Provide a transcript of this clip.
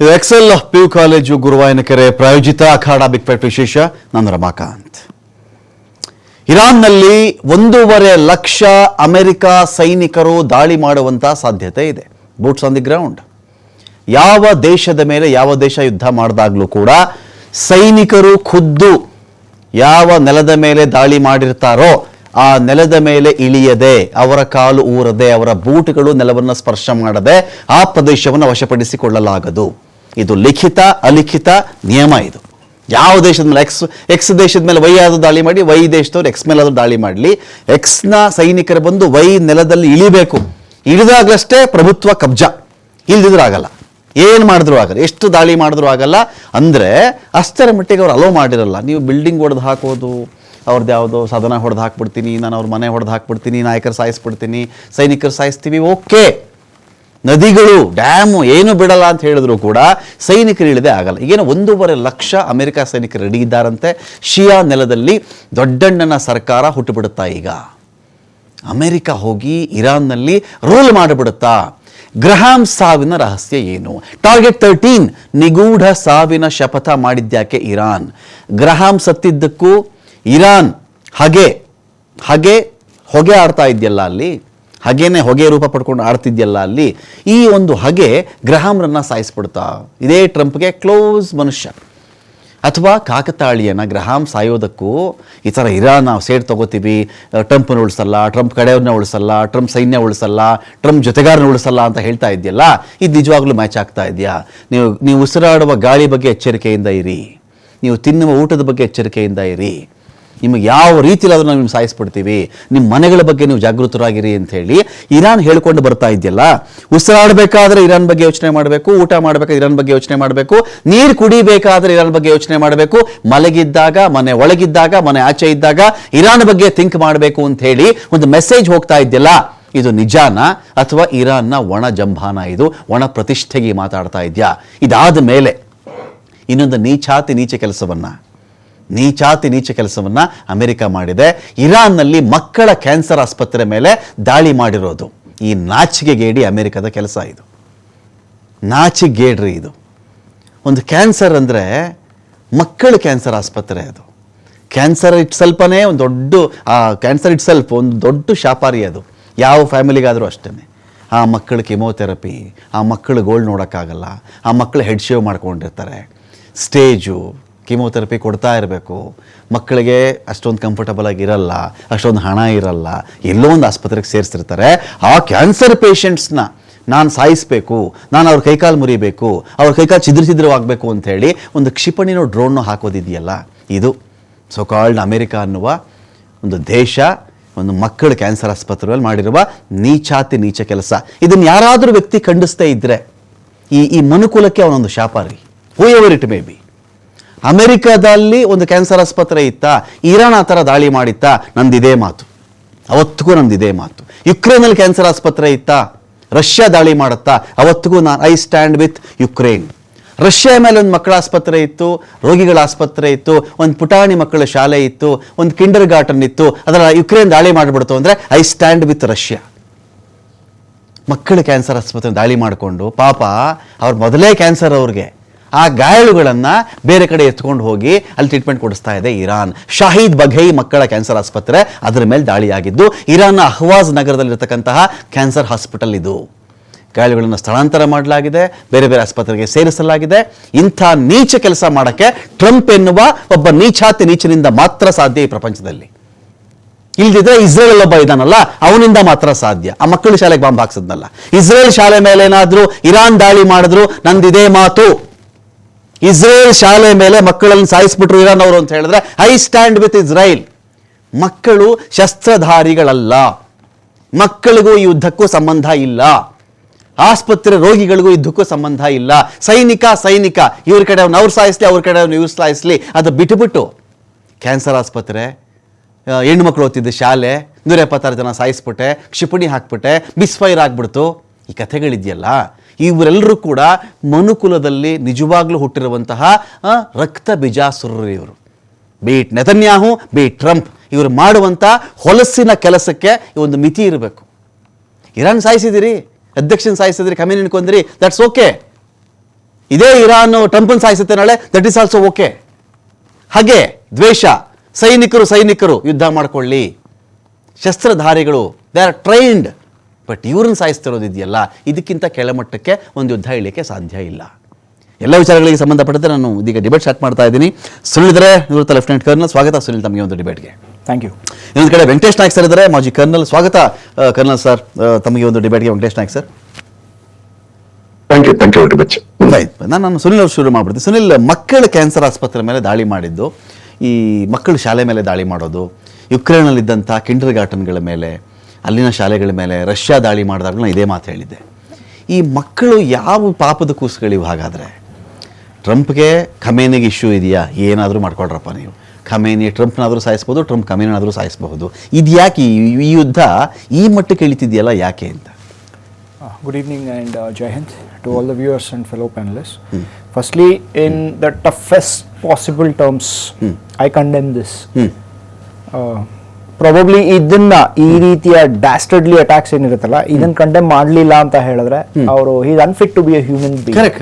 ಇದು Excel PU college Guruvayanakere ಪ್ರಾಯೋಜಿತ ಅಖಾಡ big fight ವಿಶೇಷ. ನಾನು ರಮಾಕಾಂತ್. ಇರಾನ್ನಲ್ಲಿ 1.5 ಲಕ್ಷ ಅಮೆರಿಕ ಸೈನಿಕರು ದಾಳಿ ಮಾಡುವಂತ ಸಾಧ್ಯತೆ ಇದೆ. Boots on the ground. ಯಾವ ದೇಶದ ಮೇಲೆ ಯಾವ ದೇಶ ಯುದ್ಧ ಮಾಡಿದಾಗಲೂ ಕೂಡ ಸೈನಿಕರು ಖುದ್ದು ಯಾವ ನೆಲದ ಮೇಲೆ ದಾಳಿ ಮಾಡಿರ್ತಾರೋ ಆ ನೆಲದ ಮೇಲೆ ಇಳಿಯದೆ, ಅವರ ಕಾಲು ಊರದೆ, ಅವರ ಬೂಟ್ಗಳು ನೆಲವನ್ನು ಸ್ಪರ್ಶ ಮಾಡದೆ ಆ ಪ್ರದೇಶವನ್ನು ವಶಪಡಿಸಿಕೊಳ್ಳಲಾಗದು. ಇದು ಲಿಖಿತ ಅಲಿಖಿತ ನಿಯಮ. ಇದು ಯಾವ ದೇಶದ ಮೇಲೆ ಎಕ್ಸ್ ದೇಶದ ಮೇಲೆ ವೈ ಆದರೂ ದಾಳಿ ಮಾಡಿ, ವೈ ದೇಶದವ್ರು ಎಕ್ಸ್ ಮೇಲೆ ಆದರೂ ದಾಳಿ ಮಾಡಲಿ, ಎಕ್ಸ್ನ ಸೈನಿಕರು ಬಂದು ವೈ ನೆಲದಲ್ಲಿ ಇಳಿಬೇಕು. ಇಳಿದಾಗಲಷ್ಟೇ ಪ್ರಭುತ್ವ ಕಬ್ಜಾ, ಇಲ್ದಿದ್ರೂ ಆಗಲ್ಲ. ಏನು ಮಾಡಿದ್ರು ಆಗಲ್ಲ, ಎಷ್ಟು ದಾಳಿ ಮಾಡಿದ್ರು ಆಗಲ್ಲ. ಅಂದರೆ ಅಷ್ಟರ ಮಟ್ಟಿಗೆ ಅವ್ರು ಅಲೋ ಮಾಡಿರಲ್ಲ. ನೀವು ಬಿಲ್ಡಿಂಗ್ ಹೊಡೆದು ಹಾಕೋದು, ಅವ್ರದ್ದು ಯಾವುದೋ ಸದನ ಹೊಡೆದು ಹಾಕ್ಬಿಡ್ತೀನಿ, ನಾನು ಅವ್ರ ಮನೆ ಹೊಡೆದು ಹಾಕ್ಬಿಡ್ತೀನಿ, ನಾಯಕರು ಸಾಯಿಸ್ಬಿಡ್ತೀನಿ, ಸೈನಿಕರು ಸಾಯಿಸ್ತೀವಿ, ಓಕೆ. ನದಿಗಳು, ಡ್ಯಾಮು ಏನು ಬಿಡಲ್ಲ ಅಂತ ಹೇಳಿದ್ರು ಕೂಡ ಸೈನಿಕರು ಇಳಿದೇ ಆಗಲ್ಲ. ಈಗೇನು 1.5 ಲಕ್ಷ ಅಮೆರಿಕ ಸೈನಿಕರು ರೆಡಿ ಇದ್ದಾರಂತೆ. ಶಿಯಾ ನೆಲದಲ್ಲಿ ದೊಡ್ಡಣ್ಣನ ಸರ್ಕಾರ ಹುಟ್ಟುಬಿಡುತ್ತಾ. ಈಗ ಅಮೆರಿಕ ಹೋಗಿ ಇರಾನ್ನಲ್ಲಿ ರೂಲ್ ಮಾಡಿಬಿಡುತ್ತಾ. ಗ್ರಹಾಂ ಸಾವಿನ ರಹಸ್ಯ ಏನು? ಟಾರ್ಗೆಟ್ 13 ನಿಗೂಢ ಸಾವಿನ ಶಪಥ ಮಾಡಿದ್ಯಾಕೆ ಇರಾನ್? ಗ್ರಹಾಂ ಸತ್ತಿದ್ದಕ್ಕೂ ಇರಾನ್ ಹೊಗೆ ಆಡ್ತಾ ಇದೆಯಲ್ಲ ಅಲ್ಲಿ, ಹಾಗೇನೆ ಹೊಗೆ ರೂಪ ಪಡ್ಕೊಂಡು ಆಡ್ತಿದ್ಯಲ್ಲ ಅಲ್ಲಿ, ಈ ಒಂದು ಹಗೆ ಗ್ರಹಾಂರನ್ನ ಸಾಯಿಸ್ಬಿಡ್ತಾ. ಇದೇ ಟ್ರಂಪ್ಗೆ ಕ್ಲೋಸ್ ಮನುಷ್ಯ. ಅಥವಾ ಕಾಕತಾಳೀಯನ ಗ್ರಹಾಂ ಸಾಯೋದಕ್ಕೂ ಈ ಥರ ಇರಾನ್ ನಾವು ಸೇಡ್ ತಗೋತೀವಿ, ಟ್ರಂಪ್ನ ಉಳಿಸಲ್ಲ, ಟ್ರಂಪ್ ಕಡೆಯವ್ರನ್ನ ಉಳಿಸಲ್ಲ, ಟ್ರಂಪ್ ಸೈನ್ಯ ಉಳಿಸಲ್ಲ, ಟ್ರಂಪ್ ಜೊತೆಗಾರನ ಉಳಿಸಲ್ಲ ಅಂತ ಹೇಳ್ತಾ ಇದೆಯಲ್ಲ, ಇದು ನಿಜವಾಗ್ಲೂ ಮ್ಯಾಚ್ ಆಗ್ತಾ ಇದೆಯಾ? ನೀವು ಉಸಿರಾಡುವ ಗಾಳಿ ಬಗ್ಗೆ ಎಚ್ಚರಿಕೆಯಿಂದ ಇರಿ, ನೀವು ತಿನ್ನುವ ಊಟದ ಬಗ್ಗೆ ಎಚ್ಚರಿಕೆಯಿಂದ ಇರಿ. ನಿಮಗೆ ಯಾವ ರೀತಿಯಲ್ಲಿ ಅದನ್ನು ನಾವು ಸಾಯಿಸ್ಬಿಡ್ತೀವಿ, ನಿಮ್ಮ ಮನೆಗಳ ಬಗ್ಗೆ ನೀವು ಜಾಗೃತರಾಗಿರಿ ಅಂತ ಹೇಳಿ ಇರಾನ್ ಹೇಳ್ಕೊಂಡು ಬರ್ತಾ ಇದೆಯಲ್ಲ. ಉಸಿರಾಡಬೇಕಾದ್ರೆ ಇರಾನ್ ಬಗ್ಗೆ ಯೋಚನೆ ಮಾಡಬೇಕು, ಊಟ ಮಾಡಬೇಕಾದ್ರೆ ಇರಾನ್ ಬಗ್ಗೆ ಯೋಚನೆ ಮಾಡಬೇಕು, ನೀರು ಕುಡಿಬೇಕಾದ್ರೆ ಇರಾನ್ ಬಗ್ಗೆ ಯೋಚನೆ ಮಾಡಬೇಕು, ಮಲಗಿದ್ದಾಗ, ಮನೆ ಒಳಗಿದ್ದಾಗ, ಮನೆ ಆಚೆ ಇದ್ದಾಗ ಇರಾನ್ ಬಗ್ಗೆ ಥಿಂಕ್ ಮಾಡಬೇಕು ಅಂತ ಹೇಳಿ ಒಂದು ಮೆಸೇಜ್ ಹೋಗ್ತಾ ಇದೆಯಲ್ಲ. ಇದು ನಿಜಾನ ಅಥವಾ ಇರಾನ್ನ ಒಣ ಜಂಭಾನ? ಇದು ಒಣ ಪ್ರತಿಷ್ಠೆಗೆ ಮಾತಾಡ್ತಾ ಇದೆಯಾ? ಇದಾದ ಮೇಲೆ ಇನ್ನೊಂದು ನೀಚಾತಿ ನೀಚ ಕೆಲಸವನ್ನ ಅಮೆರಿಕ ಮಾಡಿದೆ. ಇರಾನ್ನಲ್ಲಿ ಮಕ್ಕಳ ಕ್ಯಾನ್ಸರ್ ಆಸ್ಪತ್ರೆ ಮೇಲೆ ದಾಳಿ ಮಾಡಿರೋದು ಈ ನಾಚಿಕೆಗೇಡಿ ಅಮೆರಿಕದ ಕೆಲಸ. ಇದು ನಾಚಿಕೆಗೇಡ್ರಿ. ಇದು ಒಂದು ಕ್ಯಾನ್ಸರ್ ಅಂದರೆ ಮಕ್ಕಳ ಕ್ಯಾನ್ಸರ್ ಆಸ್ಪತ್ರೆ. ಅದು ಕ್ಯಾನ್ಸರ್ ಇಟ್ಸಲ್ಪನೇ ಕ್ಯಾನ್ಸರ್ ಇಟ್ಸೆಲ್ಫ್ ಒಂದು ದೊಡ್ಡ ಶಾಪಾರಿ. ಅದು ಯಾವ ಫ್ಯಾಮಿಲಿಗಾದರೂ ಅಷ್ಟೇ. ಆ ಮಕ್ಕಳ ಕೆಮೊಥೆರಪಿ, ಆ ಮಕ್ಕಳು ಗೋಲ್ಡ್ ನೋಡೋಕ್ಕಾಗಲ್ಲ, ಆ ಮಕ್ಕಳು ಹೆಡ್ ಶೇವ್ ಮಾಡ್ಕೊಂಡಿರ್ತಾರೆ, ಸ್ಟೇಜು ಕೀಮೋಥೆರಪಿ ಕೊಡ್ತಾ ಇರಬೇಕು. ಮಕ್ಕಳಿಗೆ ಅಷ್ಟೊಂದು ಕಂಫರ್ಟಬಲ್ ಆಗಿರಲ್ಲ, ಅಷ್ಟೊಂದು ಹಣ ಇರಲ್ಲ, ಎಲ್ಲೋ ಒಂದು ಆಸ್ಪತ್ರೆಗೆ ಸೇರಿಸಿರ್ತಾರೆ. ಆ ಕ್ಯಾನ್ಸರ್ ಪೇಷಂಟ್ಸ್ನ ನಾನು ಸಾಯಿಸಬೇಕು, ನಾನು ಅವ್ರ ಕೈಕಾಲು ಮುರಿಬೇಕು, ಅವ್ರ ಕೈಕಾಲು ಛಿದ್ರವಾಗಬೇಕು ಅಂತ ಹೇಳಿ ಒಂದು ಕ್ಷಿಪಣಿನೋ ಡ್ರೋನ್ನೋ ಹಾಕೋದಿದೆಯಲ್ಲ, ಇದು ಸೋಕಾಲ್ಡ್ ಅಮೆರಿಕ ಅನ್ನುವ ಒಂದು ದೇಶ ಒಂದು ಮಕ್ಕಳ ಕ್ಯಾನ್ಸರ್ ಆಸ್ಪತ್ರೆಯಲ್ಲಿ ಮಾಡಿರುವ ನೀಚ ಕೆಲಸ. ಇದನ್ನು ಯಾರಾದರೂ ವ್ಯಕ್ತಿ ಖಂಡಿಸ್ತೇ ಇದ್ದರೆ ಈ ಮನುಕುಲಕ್ಕೆ ಅವನೊಂದು ಶಾಪಾರಿ, ಹೂ ಎವರ್ ಇಟ್ ಮೇ ಬಿ. ಅಮೆರಿಕದಲ್ಲಿ ಒಂದು ಕ್ಯಾನ್ಸರ್ ಆಸ್ಪತ್ರೆ ಇತ್ತಾ, ಇರಾನ್ ಆ ಥರ ದಾಳಿ ಮಾಡಿತ್ತಾ, ನಂದಿದೇ ಮಾತು, ಅವತ್ತಿಗೂ ನಂದಿದೇ ಮಾತು. ಯುಕ್ರೇನಲ್ಲಿ ಕ್ಯಾನ್ಸರ್ ಆಸ್ಪತ್ರೆ ಇತ್ತಾ, ರಷ್ಯಾ ದಾಳಿ ಮಾಡುತ್ತಾ, ಅವತ್ತಿಗೂ I stand with Ukraine. Russia ಮೇಲೆ ಒಂದು ಮಕ್ಕಳ ಆಸ್ಪತ್ರೆ ಇತ್ತು, ರೋಗಿಗಳ ಆಸ್ಪತ್ರೆ ಇತ್ತು, ಒಂದು ಪುಟಾಣಿ ಮಕ್ಕಳ ಶಾಲೆ ಇತ್ತು, ಒಂದು ಕಿಂಡರ್ ಗಾರ್ಟನ್ ಇತ್ತು, ಅದರ ಯುಕ್ರೇನ್ ದಾಳಿ ಮಾಡಿಬಿಡ್ತು ಅಂದರೆ ಐ ಸ್ಟ್ಯಾಂಡ್ ವಿತ್ ರಷ್ಯಾ. ಮಕ್ಕಳ ಕ್ಯಾನ್ಸರ್ ಆಸ್ಪತ್ರೆ ದಾಳಿ ಮಾಡಿಕೊಂಡು ಪಾಪ ಅವ್ರ ಮೊದಲೇ ಕ್ಯಾನ್ಸರ್, ಅವ್ರಿಗೆ ಆ ಗಾಯಾಳುಗಳನ್ನು ಬೇರೆ ಕಡೆ ಎತ್ಕೊಂಡು ಹೋಗಿ ಅಲ್ಲಿ ಟ್ರೀಟ್ಮೆಂಟ್ ಕೊಡಿಸ್ತಾ ಇದೆ ಇರಾನ್. ಶಾಹೀದ್ ಬಘೈ ಮಕ್ಕಳ ಕ್ಯಾನ್ಸರ್ ಆಸ್ಪತ್ರೆ, ಅದರ ಮೇಲೆ ದಾಳಿಯಾಗಿದ್ದು ಇರಾನ್ನ ಅಹ್ವಾಜ್ ನಗರದಲ್ಲಿರ್ತಕ್ಕಂತಹ ಕ್ಯಾನ್ಸರ್ ಹಾಸ್ಪಿಟಲ್. ಇದು ಗಾಯಾಳುಗಳನ್ನು ಸ್ಥಳಾಂತರ ಮಾಡಲಾಗಿದೆ, ಬೇರೆ ಬೇರೆ ಆಸ್ಪತ್ರೆಗೆ ಸೇರಿಸಲಾಗಿದೆ. ಇಂಥ ನೀಚ ಕೆಲಸ ಮಾಡೋಕ್ಕೆ ಟ್ರಂಪ್ ಎನ್ನುವ ಒಬ್ಬ ನೀಚನಿಂದ ಮಾತ್ರ ಸಾಧ್ಯ ಈ ಪ್ರಪಂಚದಲ್ಲಿ. ಇಲ್ದಿದ್ರೆ ಇಸ್ರೇಲ್ ಒಬ್ಬ ಇದಾನಲ್ಲ, ಅವನಿಂದ ಮಾತ್ರ ಸಾಧ್ಯ. ಆ ಮಕ್ಕಳು ಶಾಲೆಗೆ ಬಾಂಬ್ ಹಾಕ್ಸದ್ನಲ್ಲ, ಇಸ್ರೇಲ್ ಶಾಲೆ ಮೇಲೆ ಏನಾದರೂ ಇರಾನ್ ದಾಳಿ ಮಾಡಿದ್ರು ನಂದಿದೇ ಮಾತು. ಇಸ್ರೇಲ್ ಶಾಲೆ ಮೇಲೆ ಮಕ್ಕಳನ್ನು ಸಾಯಿಸ್ಬಿಟ್ರು ಇರಾನ್ ಅವರು ಅಂತ ಹೇಳಿದ್ರೆ ಐ ಸ್ಟ್ಯಾಂಡ್ ವಿತ್ ಇಸ್ರೇಲ್. ಮಕ್ಕಳು ಶಸ್ತ್ರಧಾರಿಗಳಲ್ಲ, ಮಕ್ಕಳಿಗೂ ಈ ಯುದ್ಧಕ್ಕೂ ಸಂಬಂಧ ಇಲ್ಲ, ಆಸ್ಪತ್ರೆ ರೋಗಿಗಳಿಗೂ ಯುದ್ಧಕ್ಕೂ ಸಂಬಂಧ ಇಲ್ಲ. ಸೈನಿಕ ಇವ್ರ ಕಡೆ ಅವ್ರು ಸಾಯಿಸ್ಲಿ, ಅವ್ರ ಕಡೆ ಇವ್ರು ಸಾಯಿಸ್ಲಿ, ಅದು ಬಿಟ್ಟುಬಿಟ್ಟು ಕ್ಯಾನ್ಸರ್ ಆಸ್ಪತ್ರೆ, ಹೆಣ್ಣುಮಕ್ಕಳು ಓದ್ತಿದ್ದ ಶಾಲೆ, 176 ಜನ ಸಾಯಿಸ್ಬಿಟ್ಟೆ, ಕ್ಷಿಪಣಿ ಹಾಕ್ಬಿಟ್ಟೆ, ಮಿಸ್ಫೈರ್ ಆಗ್ಬಿಡ್ತು. ಈ ಕಥೆಗಳಿದೆಯಲ್ಲ, ಇವರೆಲ್ಲರೂ ಕೂಡ ಮನುಕುಲದಲ್ಲಿ ನಿಜವಾಗ್ಲೂ ಹುಟ್ಟಿರುವಂತಹ ರಕ್ತ ಬೀಜಾಸುರರು ಇವರು. ಬೀಟ್ ನೆತನ್ಯಾಹು, ಬೀಟ್ ಟ್ರಂಪ್, ಇವರು ಮಾಡುವಂಥ ಹೊಲಸಿನ ಕೆಲಸಕ್ಕೆ ಒಂದು ಮಿತಿ ಇರಬೇಕು. ಇರಾನ್ ಸಾಯಿಸಿದಿರಿ, ಅಧ್ಯಕ್ಷನ ಸಾಯಿಸಿದ್ರಿ, ಖಮೇನಿನ ಕೊಂದ್ರಿ, ದಟ್ಸ್ ಓಕೆ. ಇದೇ ಇರಾನ್ ಟ್ರಂಪನ್ನು ಸಾಯಿಸುತ್ತೆ ನಾಳೆ, ದಟ್ ಈಸ್ ಆಲ್ಸೋ ಓಕೆ. ಹಾಗೆ ದ್ವೇಷ, ಸೈನಿಕರು ಯುದ್ಧ ಮಾಡ್ಕೊಳ್ಳಿ, ಶಸ್ತ್ರಧಾರಿಗಳು, ದೇ ಆರ್ ಟ್ರೈನ್ಡ್. ಬಟ್ ಇವ್ರನ್ನ ಸಾಯಿಸ್ತಿರೋದಿದೆಯಲ್ಲ, ಇದಕ್ಕಿಂತ ಕೆಳಮಟ್ಟಕ್ಕೆ ಒಂದು ಯುದ್ಧ ಇಳಿಯಕ್ಕೆ ಸಾಧ್ಯ ಇಲ್ಲ. ಎಲ್ಲ ವಿಚಾರಗಳಿಗೆ ಸಂಬಂಧಪಟ್ಟಂತೆ ನಾನು ಇದೀಗ ಡಿಬೇಟ್ ಸ್ಟಾರ್ಟ್ ಮಾಡ್ತಾ ಇದ್ದೀನಿ. ಸುನಿಲ್ ಇದ್ದಾರೆ, ನಿವೃತ್ತ ಲೆಫ್ಟಿನೆಂಟ್ ಕರ್ನಲ್. ಸ್ವಾಗತ ಸುನಿಲ್ ತಮಗೆ ಒಂದು ಡಿಬೇಟ್ಗೆ. Thank you. ಇನ್ನೊಂದು ಕಡೆ ವೆಂಕಟೇಶ್ ನಾಯ್ಕ್ ಸರ್ ಇದ್ದಾರೆ, ಮಾಜಿ ಕರ್ನಲ್. ಸ್ವಾಗತ ಕರ್ನಲ್ ಸರ್ ತಮಗೆ ಒಂದು ಡಿಬೇಟ್ಗೆ. Venkatesh Naik sir. Thank you very much. ನಾನು ಸುನಿಲ್ ಅವ್ರು ಶುರು ಮಾಡ್ಬಿಡ್ತೀನಿ. ಸುನಿಲ್, ಮಕ್ಕಳ ಕ್ಯಾನ್ಸರ್ ಆಸ್ಪತ್ರೆ ಮೇಲೆ ದಾಳಿ ಮಾಡಿದ್ದು, ಈ ಮಕ್ಕಳು ಶಾಲೆ ಮೇಲೆ ದಾಳಿ ಮಾಡೋದು, ಯುಕ್ರೇನ್ನಲ್ಲಿದ್ದಂಥ ಕಿಂಡರ್ ಗಾರ್ಟನ್ಗಳ ಮೇಲೆ, ಅಲ್ಲಿನ ಶಾಲೆಗಳ ಮೇಲೆ ರಷ್ಯಾ ದಾಳಿ ಮಾಡಿದಾಗಲೂ ನಾನು ಇದೇ ಮಾತು ಹೇಳಿದ್ದೆ. ಈ ಮಕ್ಕಳು ಯಾವ ಪಾಪದ ಕೂಸುಗಳಿವು? ಹಾಗಾದರೆ ಟ್ರಂಪ್ಗೆ ಖಮೇನಿಗೆ ಇಶ್ಯೂ ಇದೆಯಾ? ಏನಾದರೂ ಮಾಡ್ಕೊಳ್ರಪ್ಪ ನೀವು. ಖಮೇನಿ ಟ್ರಂಪ್ನಾದರೂ ಸಾಯಿಸ್ಬೋದು, ಟ್ರಂಪ್ ಖಮೇನಿನಾದರೂ ಸಾಯಿಸ್ಬಹುದು. ಇದು ಯಾಕೆ ಈ ಯುದ್ಧ ಈ ಮಟ್ಟಕ್ಕೆ ಇಳಿತಿದೆಯಲ್ಲ, ಯಾಕೆ ಅಂತ? Good evening and Jai Hind to all the viewers and fellow panelists. Firstly, in the toughest possible terms, I condemn this. Probably ಇದನ್ನ ಈ ರೀತಿಯ ಡಾಸ್ಟರ್ಡ್ಲಿ ಅಟ್ಯಾಕ್ಸ್ ಏನಿರುತ್ತಲ್ಲ, ಇದನ್ನ ಕಂಡೆಮ್ ಮಾಡಲಿಲ್ಲ ಅಂತ ಹೇಳಿದ್ರೆ ಅವರು is unfit to be a human being. Correct.